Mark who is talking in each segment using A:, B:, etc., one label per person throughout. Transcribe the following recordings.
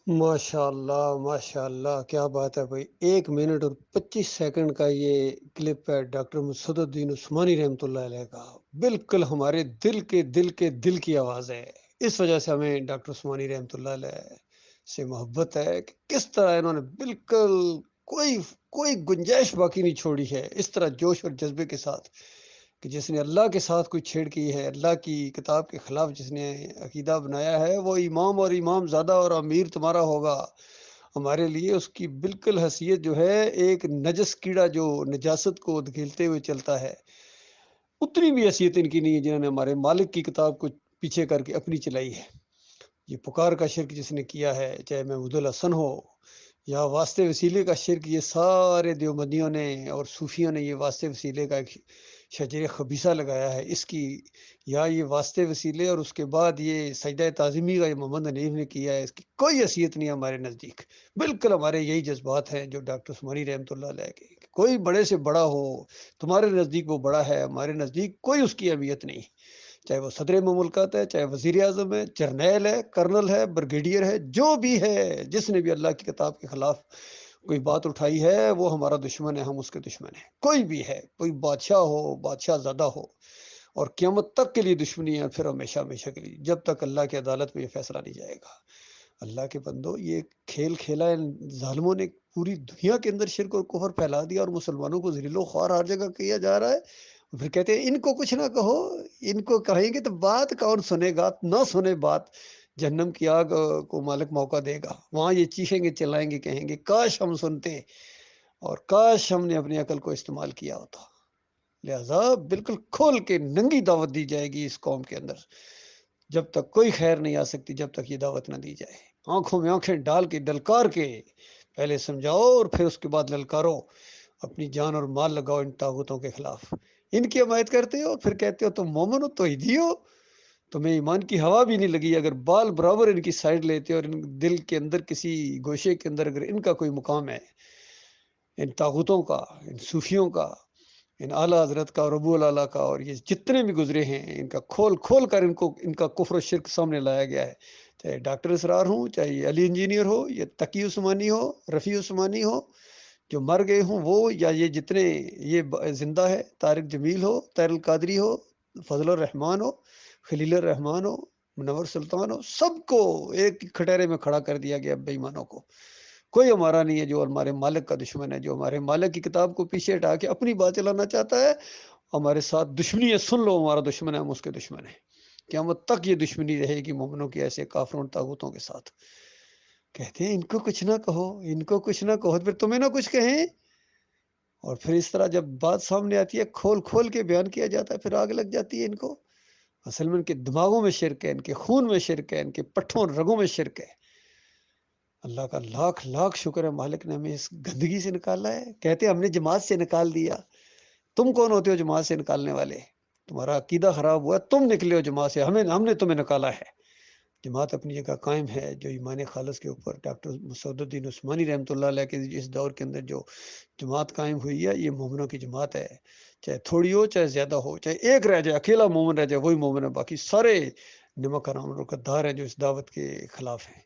A: ماشاء اللہ کیا بات ہے بھائی، 1 منٹ اور 25 سیکنڈ کا یہ کلپ ہے ڈاکٹر مسد الدین عثمانی رحمۃ اللہ علیہ کا۔ بالکل ہمارے دل کی آواز ہے۔ اس وجہ سے ہمیں ڈاکٹر عثمانی رحمۃ اللہ علیہ سے محبت ہے کہ کس طرح انہوں نے بالکل کوئی کوئی گنجائش باقی نہیں چھوڑی ہے، اس طرح جوش اور جذبے کے ساتھ کہ جس نے اللہ کے ساتھ کوئی چھیڑ کی ہے، اللہ کی کتاب کے خلاف جس نے عقیدہ بنایا ہے، وہ امام اور امام زادہ اور امیر تمہارا ہوگا۔ ہمارے لیے اس کی بالکل حیثیت جو ہے ایک نجس کیڑا جو نجاست کو دھکیلتے ہوئے چلتا ہے، اتنی بھی حیثیت ان کی نہیں ہے جنہوں نے ہمارے مالک کی کتاب کو پیچھے کر کے اپنی چلائی ہے۔ یہ پکار کا شرک جس نے کیا ہے، چاہے محمود الحسن ہو یا واسطے وسیلے کا شرک، یہ سارے دیوبندیوں نے اور صوفیوں نے یہ واسطے وسیلے کا ایک شجر خبیثہ لگایا ہے اس کی، یا یہ واسطے وسیلے اور اس کے بعد یہ سجدہ تعظیمی کا یہ محمد حنیف نے کیا ہے، اس کی کوئی حیثیت نہیں ہے ہمارے نزدیک۔ بالکل ہمارے یہی جذبات ہیں جو ڈاکٹر عثمانی رحمۃ اللہ علیہ کے، کوئی بڑے سے بڑا ہو، تمہارے نزدیک وہ بڑا ہے، ہمارے نزدیک کوئی اس کی اہمیت نہیں، چاہے وہ صدر مملکت ہے، چاہے وزیر اعظم ہے، جرنیل ہے، کرنل ہے، برگیڈیئر ہے، جو بھی ہے، جس نے بھی اللہ کی کتاب کے خلاف کوئی بات اٹھائی ہے وہ ہمارا دشمن ہے، ہم اس کے دشمن ہیں۔ کوئی بھی ہے، کوئی بادشاہ ہو، بادشاہ زادہ ہو، اور قیامت تک کے لیے دشمنی ہے، پھر ہمیشہ ہمیشہ کے لیے، جب تک اللہ کی عدالت میں یہ فیصلہ نہیں جائے گا۔ اللہ کے بندو، یہ کھیل کھیلا ہے ان ظالموں نے، پوری دنیا کے اندر شرک اور کفر پھیلا دیا اور مسلمانوں کو ذلیل و خوار ہر جگہ کیا جا رہا ہے۔ پھر کہتے ہیں ان کو کچھ نہ کہو، ان کو کہیں گے تو بات کون سنے گا، نہ سنے بات، جہنم کی آگ کو مالک موقع دے گا، وہاں یہ چیخیں گے چلائیں گے، کہیں گے کاش ہم سنتے اور کاش ہم نے اپنی عقل کو استعمال کیا ہوتا۔ لہذا بالکل کھول کے ننگی دعوت دی جائے گی اس قوم کے اندر، جب تک کوئی خیر نہیں آ سکتی، جب تک یہ دعوت نہ دی جائے۔ آنکھوں میں آنکھیں ڈال کے دلکار کے پہلے سمجھاؤ اور پھر اس کے بعد للکارو، اپنی جان اور مال لگاؤ ان طاغوتوں کے خلاف۔ ان کی حمایت کرتے ہو، پھر کہتے ہو تم مومن ہو، توحیدی ہو، تمہیں ایمان کی ہوا بھی نہیں لگی۔ اگر بال برابر ان کی سائڈ لیتے اور ان دل کے اندر کسی گوشے کے اندر اگر ان کا کوئی مقام ہے، ان طاغوتوں کا، ان صوفیوں کا، ان اعلیٰ حضرت کا اور ابو العلا کا، اور یہ جتنے بھی گزرے ہیں، ان کا کھول کھول کر ان کا کفر و شرک سامنے لایا گیا ہے، چاہے ڈاکٹر اسرار ہوں، چاہے یہ علی انجینئر ہو، یا تقی عثمانی ہو، رفیع عثمانی ہو جو مر گئے ہوں وہ، یا یہ جتنے یہ زندہ ہے، طارق جمیل ہو، طاہر القادری ہو، فضل الرحمان ہو، خلیل الرحمان ہو، منور سلطان ہو، سب کو ایک کھٹیرے میں کھڑا کر دیا گیا بے ایمانوں کو۔ کوئی ہمارا نہیں ہے جو ہمارے مالک کا دشمن ہے، جو ہمارے مالک کی کتاب کو پیچھے ہٹا کے اپنی بات چلانا چاہتا ہے، ہمارے ساتھ دشمنی ہے، سن لو ہمارا دشمن ہے، ہم اس کے دشمن ہیں۔ قیامت تک یہ دشمنی رہے گی مومنوں کی ایسے کافروں طاغوتوں کے ساتھ۔ کہتے ہیں ان کو کچھ نہ کہو، ان کو کچھ نہ کہو، پھر تمہیں نہ کچھ کہیں، اور پھر اس طرح جب بات سامنے آتی ہے کھول کھول کے بیان کیا جاتا ہے، پھر آگ لگ جاتی ہے ان کو۔ اصل میں ان کے دماغوں میں شرک ہے، ان کے خون میں شرک ہے، ان کے پٹھوں اور رگوں میں شرک ہے۔ اللہ کا لاکھ لاکھ شکر ہے، مالک نے ہمیں اس گندگی سے نکالا ہے۔ کہتے ہم نے جماعت سے نکال دیا، تم کون ہوتے ہو جماعت سے نکالنے والے؟ تمہارا عقیدہ خراب ہوا، تم نکلے ہو جماعت سے، ہم نے تمہیں نکالا ہے۔ جماعت اپنی جگہ قائم ہے، جو ایمان خالص کے اوپر ڈاکٹر مسعود الدین عثمانی رحمۃ اللہ علیہ کے اس دور کے اندر جو جماعت قائم ہوئی ہے، یہ مومنوں کی جماعت ہے، چاہے تھوڑی ہو چاہے زیادہ ہو، چاہے ایک رہ جائے، اکیلا مومن رہ جائے وہی مومن ہے، باقی سارے نمک حرام اور غدار ہیں جو اس دعوت کے خلاف ہیں،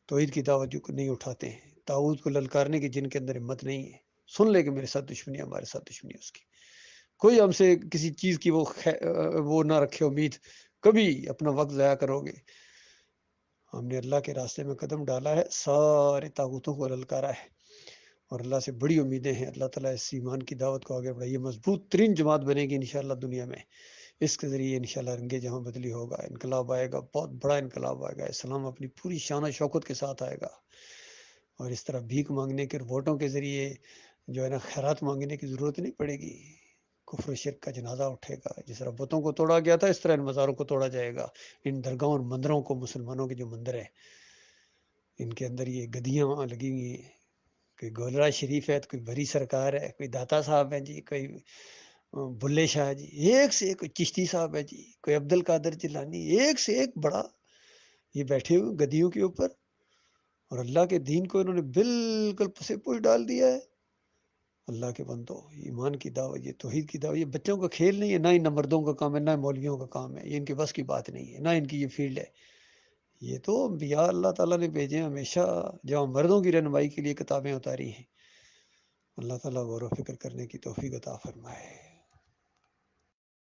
A: توحید کی دعوت جو نہیں اٹھاتے ہیں، طاغوت کو للکارنے کی جن کے اندر ہمت نہیں ہے۔ سن لے کہ میرے ساتھ دشمنی ہے، ہمارے ساتھ دشمنی ہے اس کی، کوئی ہم سے کسی چیز کی وہ نہ رکھے امید، کبھی اپنا وقت ضائع کرو گے۔ ہم نے اللہ کے راستے میں قدم ڈالا ہے، سارے طاغوتوں کو للکارا ہے، اور اللہ سے بڑی امیدیں ہیں، اللہ تعالیٰ اس ایمان کی دعوت کو آگے بڑھائیے، مضبوط ترین جماعت بنے گی انشاءاللہ دنیا میں، اس کے ذریعے انشاءاللہ رنگے جہاں بدلی ہوگا، انقلاب آئے گا، بہت بڑا انقلاب آئے گا، اسلام اپنی پوری شان و شوکت کے ساتھ آئے گا، اور اس طرح بھیک مانگنے کے ووٹوں کے ذریعے جو ہے نا خیرات مانگنے کی ضرورت نہیں پڑے گی، کفر و شرک کا جنازہ اٹھے گا، جس طرح بتوں کو توڑا گیا تھا اس طرح ان مزاروں کو توڑا جائے گا، ان درگاہوں اور مندروں کو، مسلمانوں کے جو مندر ہیں ان کے اندر یہ گدیاں لگی ہوئی ہیں، کوئی گولڑا شریف ہے تو کوئی بری سرکار ہے، کوئی داتا صاحب ہے جی، کوئی بلے شاہ جی، ایک سے ایک، کوئی چشتی صاحب ہے جی، کوئی عبد القادر جیلانی، ایک سے ایک بڑا، یہ بیٹھے ہوئے گدیوں کے اوپر، اور اللہ کے دین کو انہوں نے بالکل پسے پوش ڈال دیا ہے۔ اللہ کے بندو، ایمان کی دعوت، یہ توحید کی دعوت، یہ بچوں کا کھیل نہیں ہے، نہ ہی مردوں کا کام ہے، نہ مولویوں کا کام ہے، یہ ان کے بس کی بات نہیں ہے، نہ ان کی یہ فیلڈ ہے۔ یہ تو انبیاء اللہ تعالیٰ نے بھیجے ہیں ہمیشہ، جہاں مردوں کی رہنمائی کے لیے کتابیں اتاری ہیں۔ اللہ تعالیٰ غور و فکر کرنے کی توفیق عطا فرمائے۔